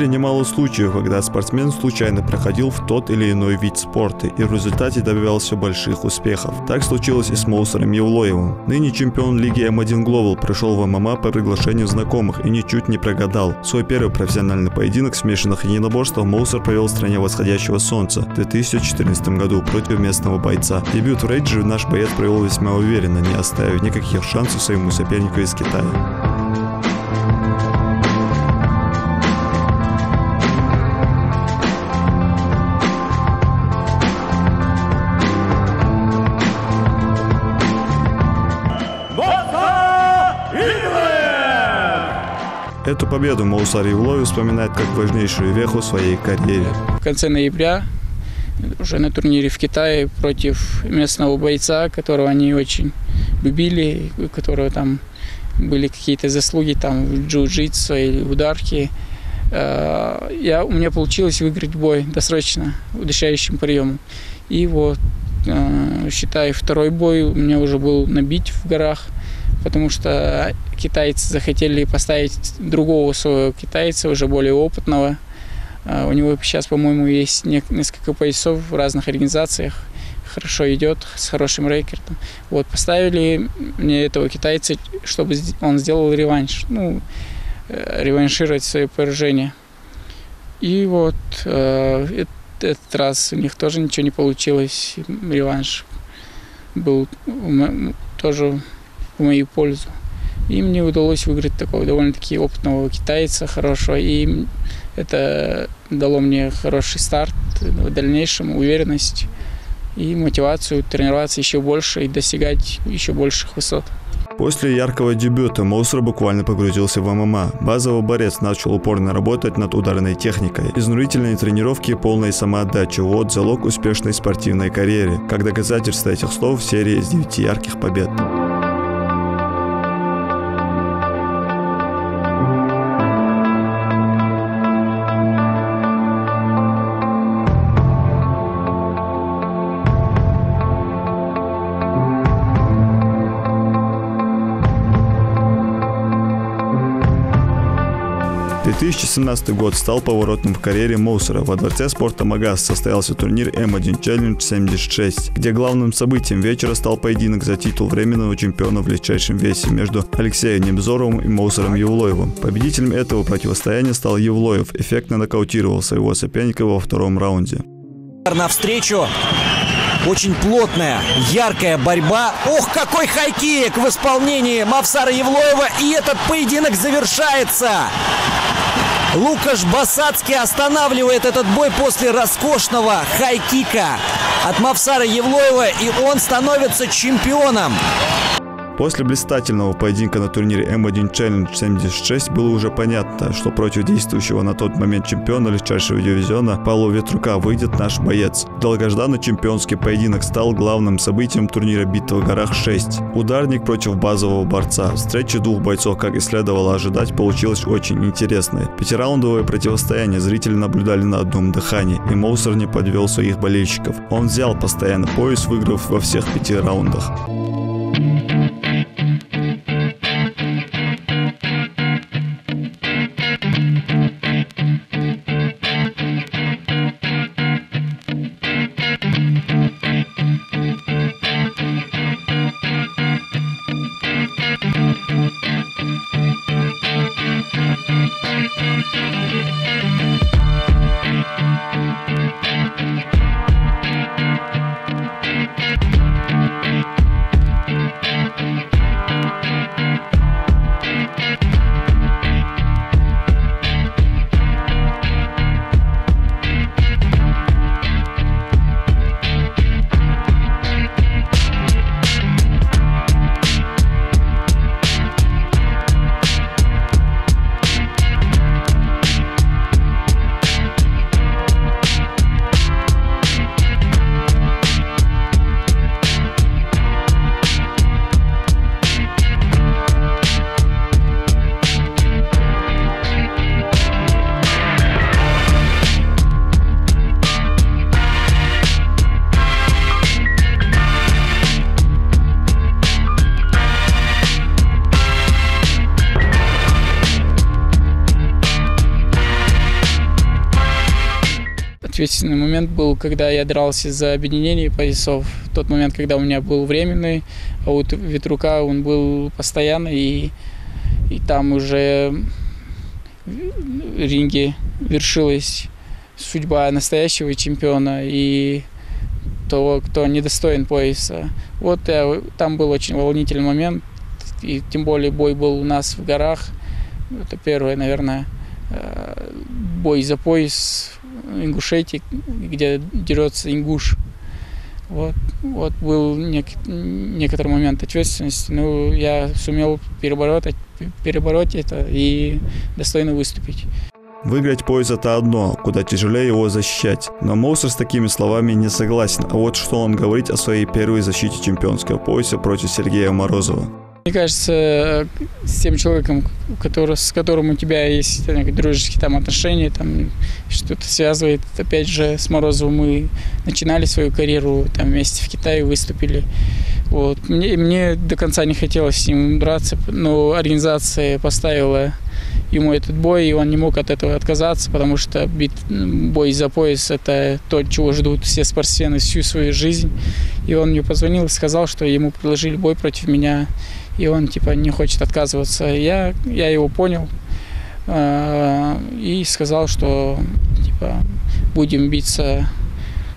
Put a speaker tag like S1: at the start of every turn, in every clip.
S1: мире немало случаев, когда спортсмен случайно проходил в тот или иной вид спорта и в результате добивался больших успехов. Так случилось и с Моусаром Евлоевым. Ныне чемпион лиги М1 Global пришел в ММА по приглашению знакомых и ничуть не прогадал. Свой первый профессиональный поединок в смешанных единоборствах Моусар провел в стране восходящего солнца в 2014 году против местного бойца. Дебют в рейдже наш боец провел весьма уверенно, не оставив никаких шансов своему сопернику из Китая. Эту победу Моусар Евлоев вспоминает как важнейшую веху в своей карьере.
S2: В конце ноября уже на турнире в Китае против местного бойца, которого они очень любили, у которого там были какие-то заслуги там, в джиу-джитсу или ударке. У меня получилось выиграть бой досрочно, удушающим приемом. И вот, считай, второй бой у меня уже был набить в горах, потому что китайцы захотели поставить другого своего китайца, уже более опытного. У него сейчас, по-моему, есть несколько поясов в разных организациях. Хорошо идет, с хорошим рекордом. Вот, поставили мне этого китайца, чтобы он сделал реванш. Реваншировать свое поражение. И вот этот раз у них тоже ничего не получилось. Реванш был тоже в мою пользу. И мне удалось выиграть такого довольно-таки опытного китайца, хорошего. И это дало мне хороший старт в дальнейшем, уверенность и мотивацию тренироваться еще больше и достигать еще больших высот.
S1: После яркого дебюта Моусар буквально погрузился в ММА. Базовый борец начал упорно работать над ударной техникой. Изнурительные тренировки и полная самоотдача – вот залог успешной спортивной карьеры. Как доказательство этих слов, серия из 9 ярких побед. — 2017 год стал поворотным в карьере Моусара. Во дворце спорта Магас состоялся турнир М1 Challenge 76, где главным событием вечера стал поединок за титул временного чемпиона в легчайшем весе между Алексеем Невзоровым и Моусаром Евлоевым. Победителем этого противостояния стал Евлоев, эффектно нокаутировал своего соперника во втором раунде.
S3: Навстречу очень плотная, яркая борьба. Ох, какой хайкик в исполнении Мавсара Евлоева. И этот поединок завершается. Лукаш Басацкий останавливает этот бой после роскошного хайкика от Мавсара Евлоева, и он становится чемпионом.
S1: После блистательного поединка на турнире М1 Challenge 76 было уже понятно, что против действующего на тот момент чемпиона легчайшего дивизиона Павла Ветрука выйдет наш боец. Долгожданный чемпионский поединок стал главным событием турнира «Битва в горах 6». Ударник против базового борца. Встреча двух бойцов, как и следовало ожидать, получилась очень интересной. Пятираундовое противостояние зрители наблюдали на одном дыхании, и Моусар не подвел своих болельщиков. Он взял постоянно пояс, выиграв во всех 5 раундах.
S2: ответственный момент был, когда я дрался за объединение поясов. В тот момент, когда у меня был временный, а у Ветрука он был постоянный, и там уже в ринге вершилась судьба настоящего чемпиона и того, кто недостоин пояса. Вот там был очень волнительный момент, и тем более бой был у нас в горах. Это первый, наверное, бой за пояс в Ингушетии, где дерется ингуш. Вот был некоторый момент ответственности, но я сумел перебороть это и достойно выступить.
S1: Выиграть пояс – это одно, куда тяжелее его защищать. Но Моусер с такими словами не согласен. А вот что он говорит о своей первой защите чемпионского пояса против Сергея Морозова.
S2: Мне кажется, с тем человеком, с которым у тебя есть дружеские там отношения, там что-то связывает, опять же, с Морозовым мы начинали свою карьеру, там вместе в Китае выступили. Вот. Мне до конца не хотелось с ним драться, но организация поставила ему этот бой, и он не мог от этого отказаться, потому что бой за пояс – это то, чего ждут все спортсмены всю свою жизнь. И он мне позвонил и сказал, что ему предложили бой против меня, и он не хочет отказываться. Я его понял и сказал, что будем биться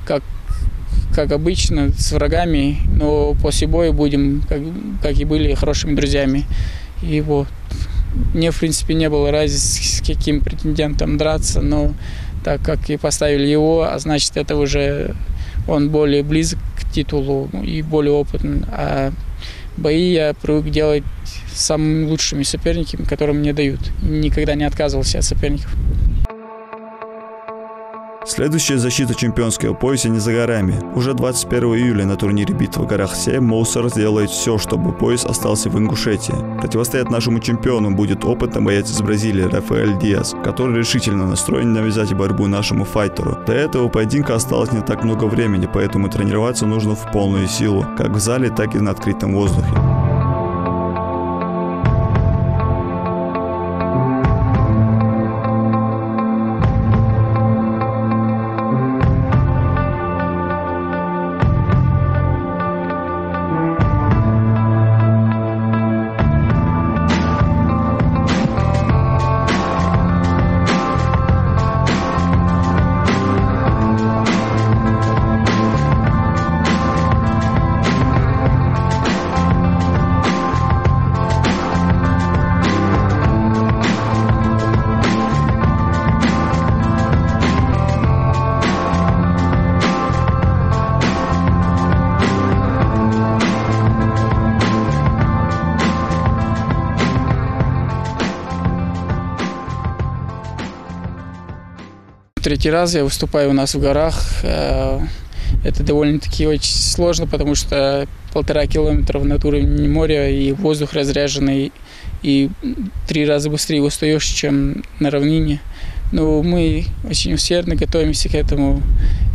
S2: как обычно, с врагами, но после боя будем, как и были, хорошими друзьями. И вот. Мне, в принципе, не было разницы, с каким претендентом драться, но так как и поставили его, а значит, это уже он более близок к титулу и более опытный. А бои я привык делать с самыми лучшими соперниками, которые мне дают. Никогда не отказывался от соперников.
S1: Следующая защита чемпионского пояса не за горами. Уже 21 июля на турнире «Битва в горах 7» Моусер сделает все, чтобы пояс остался в Ингушетии. Противостоять нашему чемпиону будет опытный боец из Бразилии Рафаэль Диас, который решительно настроен навязать борьбу нашему файтеру. До этого поединка осталось не так много времени, поэтому тренироваться нужно в полную силу, как в зале, так и на открытом воздухе.
S2: Третий раз я выступаю у нас в горах. Это довольно-таки очень сложно, потому что 1,5 километра над уровнем моря, и воздух разряженный, и 3 раза быстрее устаешь, чем на равнине. Но мы очень усердно готовимся к этому.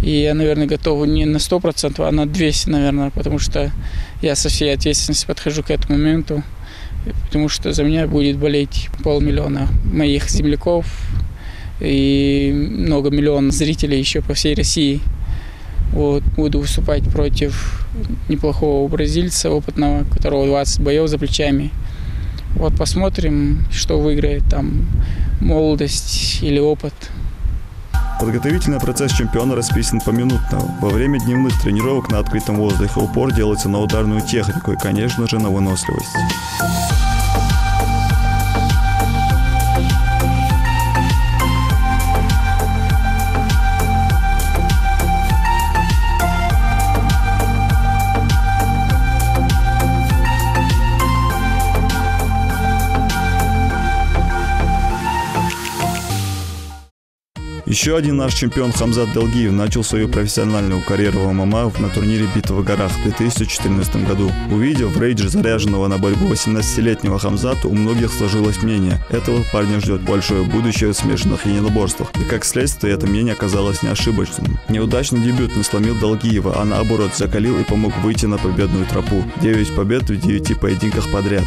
S2: И я, наверное, готов не на 100%, а на 200%, наверное, потому что я со всей ответственностью подхожу к этому моменту, потому что за меня будет болеть 500 000 моих земляков и много миллионов зрителей еще по всей России. Вот, буду выступать против неплохого бразильца, опытного, у которого 20 боев за плечами. Вот посмотрим, что выиграет, там молодость или опыт.
S1: Подготовительный процесс чемпиона расписан поминутно. Во время дневных тренировок на открытом воздухе упор делается на ударную технику и, конечно же, на выносливость. Еще один наш чемпион Хамзат Далгиев начал свою профессиональную карьеру в ММА на турнире «Битва в горах» в 2014 году. Увидев в рейдже заряженного на борьбу 18-летнего Хамзата, у многих сложилось мнение: этого парня ждет большое будущее в смешанных единоборствах. И как следствие, это мнение оказалось неошибочным. Неудачный дебют не сломил Далгиева, а наоборот закалил и помог выйти на победную тропу. 9 побед в 9 поединках подряд.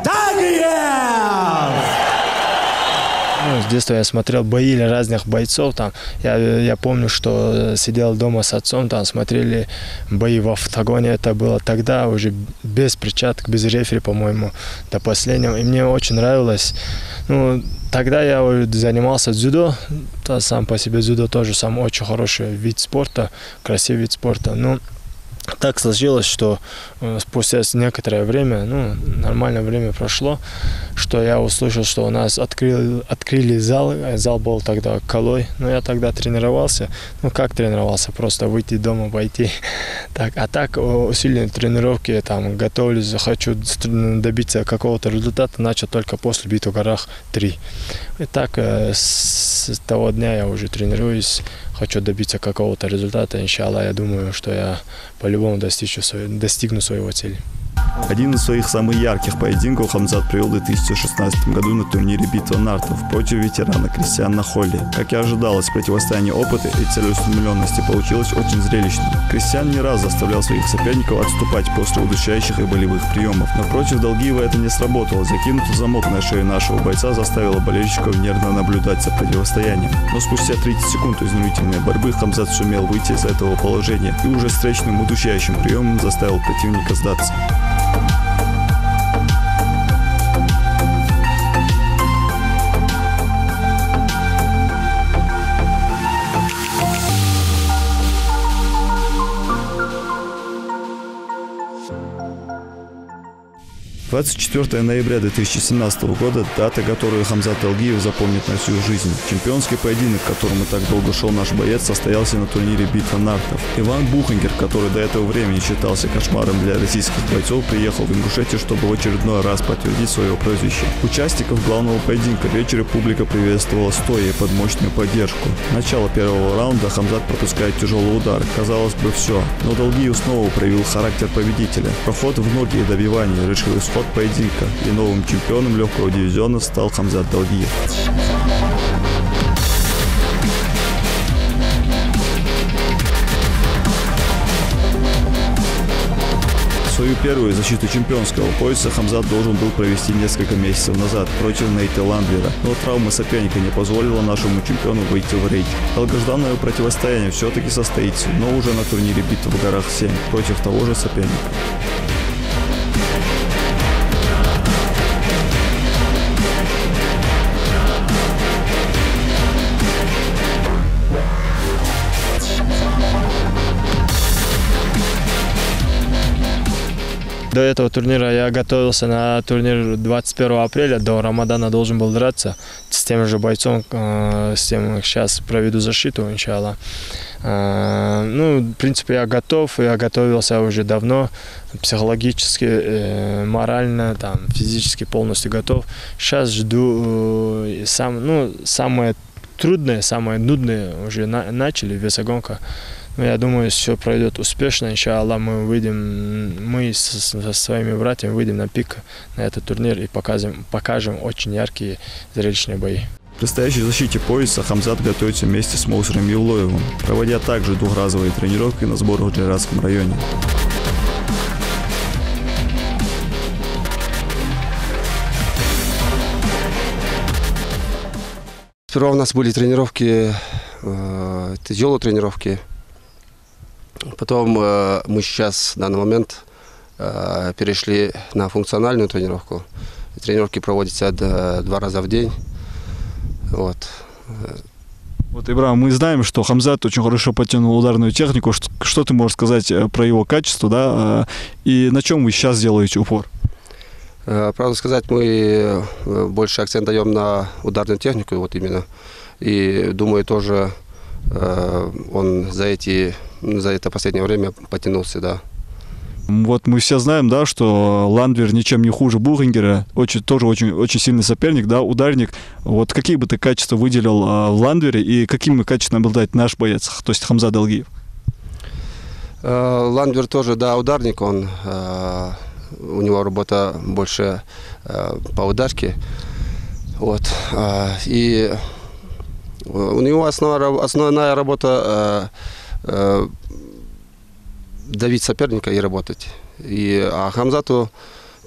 S4: Тагиев!
S5: С детства я смотрел бои разных бойцов. Там. Я помню, что сидел дома с отцом, там смотрели бои в октагоне. Это было тогда уже без перчаток, без рефери, по-моему, до последнего. И мне очень нравилось. Ну, тогда я занимался дзюдо. Сам по себе дзюдо тоже сам очень хороший вид спорта, красивый вид спорта. Ну, так сложилось, что спустя некоторое время, ну, нормальное время прошло, что я услышал, что у нас открыли зал. Зал был тогда Колой. Но я тогда тренировался. Ну, как тренировался? Просто выйти дома, пойти. Так, а так усиленные тренировки, там, готовлюсь, хочу добиться какого-то результата, начал только после битвы в горах 3. И так с того дня я уже тренируюсь, хочу добиться какого-то результата. Иншаллах, я думаю, что я по-любому достигну своего цели.
S1: Один из своих самых ярких поединков Хамзат провел в 2016 году на турнире «Битва нартов» против ветерана Кристиана Холли. Как и ожидалось, противостояние опыта и целеустремленности получилось очень зрелищным. Кристиан не раз заставлял своих соперников отступать после удушающих и болевых приемов. Но против Далгиева это не сработало. Закинутый замок на шею нашего бойца заставило болельщиков нервно наблюдать за противостоянием. Но спустя 30 секунд изнурительной борьбы Хамзат сумел выйти из этого положения и уже встречным удушающим приемом заставил противника сдаться. – 24 ноября 2017 года – дата, которую Хамзат Далгиев запомнит на всю жизнь. Чемпионский поединок, к которому так долго шел наш боец, состоялся на турнире «Битва нартов». Иван Бухангер, который до этого времени считался кошмаром для российских бойцов, приехал в Ингушетию, чтобы в очередной раз подтвердить свое прозвище. Участников главного поединка вечера публика приветствовала стоя под мощную поддержку. Начало первого раунда Хамзат пропускает тяжелый удар. Казалось бы, все. Но Далгиев снова проявил характер победителя. Проход в ноги и добивание решил исход поединка, и новым чемпионом легкого дивизиона стал Хамзат Далгиев. Свою первую защиту чемпионского пояса Хамзат должен был провести несколько месяцев назад против Нейта Ландвера, но травма соперника не позволила нашему чемпиону выйти в рейдж. Долгожданное противостояние все-таки состоится, но уже на турнире «Битва в горах 7» против того же соперника.
S5: До этого турнира я готовился на турнир 21 апреля. До Рамадана должен был драться с тем же бойцом, с тем сейчас проведу защиту, иншаллах. Ну, в принципе, я готов, я готовился уже давно, психологически, морально, там, физически полностью готов. Сейчас жду самое трудное, самое нудное уже начали, весогонка. Но я думаю, все пройдет успешно. Иншаллах, мы со своими братьями выйдем на пик на этот турнир и покажем очень яркие зрелищные бои.
S1: В предстоящей защите пояса Хамзат готовится вместе с Моусером Евлоевым, проводя также двухразовые тренировки на сборах в Джайратском районе.
S6: Сперва у нас были тренировки, тяжелые тренировки. Потом мы сейчас, в данный момент, перешли на функциональную тренировку. Тренировки проводятся 2 раза в день. Вот,
S1: Ибрам, мы знаем, что Хамзат очень хорошо потянул ударную технику. Что ты можешь сказать про его качество, да? И на чем вы сейчас делаете упор?
S6: Правду сказать, мы больше акцент даем на ударную технику, вот именно. И думаю, тоже он за это последнее время потянулся, да.
S1: Вот мы все знаем, да, что Ландвер ничем не хуже Бухангера, тоже очень сильный соперник, да, ударник. Вот какие бы ты качества выделил в Ландвере и какими качествами обладает наш боец, то есть Хамзат Далгиев?
S6: Ландвер тоже, да, ударник, у него работа больше по ударке, вот, и у него основная работа давить соперника и работать. А Хамзату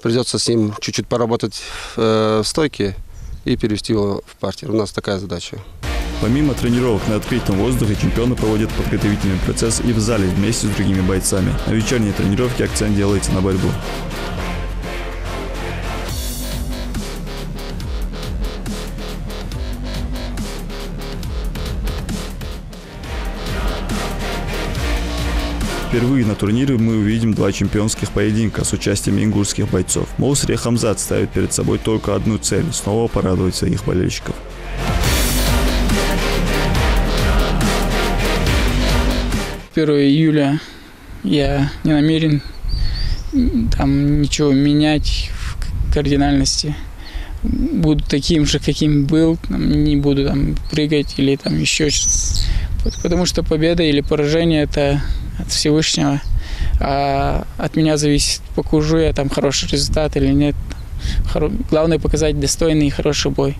S6: Придется с ним чуть-чуть поработать в стойке и перевести его в партер. У нас такая задача.
S1: Помимо тренировок на открытом воздухе, чемпионы проводят подготовительный процесс и в зале вместе с другими бойцами. На вечерней тренировке акцент делается на борьбу. Впервые на турнире мы увидим 2 чемпионских поединка с участием ингушских бойцов. Моусри Хамзат ставит перед собой только одну цель – снова порадовать своих болельщиков.
S2: 1 июля я не намерен там ничего менять в кардинальности. Буду таким же, каким был, не буду там прыгать или там еще что-то. Потому что победа или поражение – это от Всевышнего, а от меня зависит, покажу я там хороший результат или нет. Главное показать достойный и хороший бой.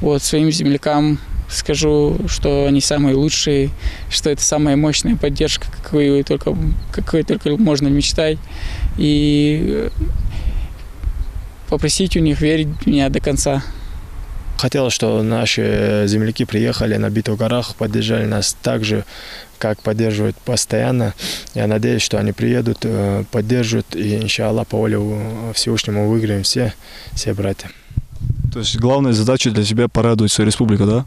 S2: Вот, своим землякам скажу, что они самые лучшие, что это самая мощная поддержка, какой только можно мечтать. И попросить у них верить в меня до конца.
S5: Хотел, что наши земляки приехали на битву в горах, поддержали нас так же, как поддерживают постоянно. Я надеюсь, что они приедут, поддержат, и, иншаллах, по воле Всевышнему выиграем все братья.
S1: То есть главная задача для тебя порадовать свою республику, да?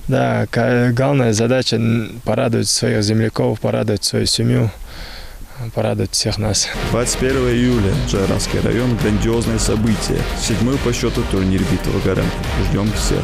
S5: Да, главная задача порадовать своих земляков, порадовать свою семью, порадовать всех нас.
S1: 21 июля, Джайранский район, грандиозное событие. 7-й по счету турнир «Битва в горах». Ждем всех.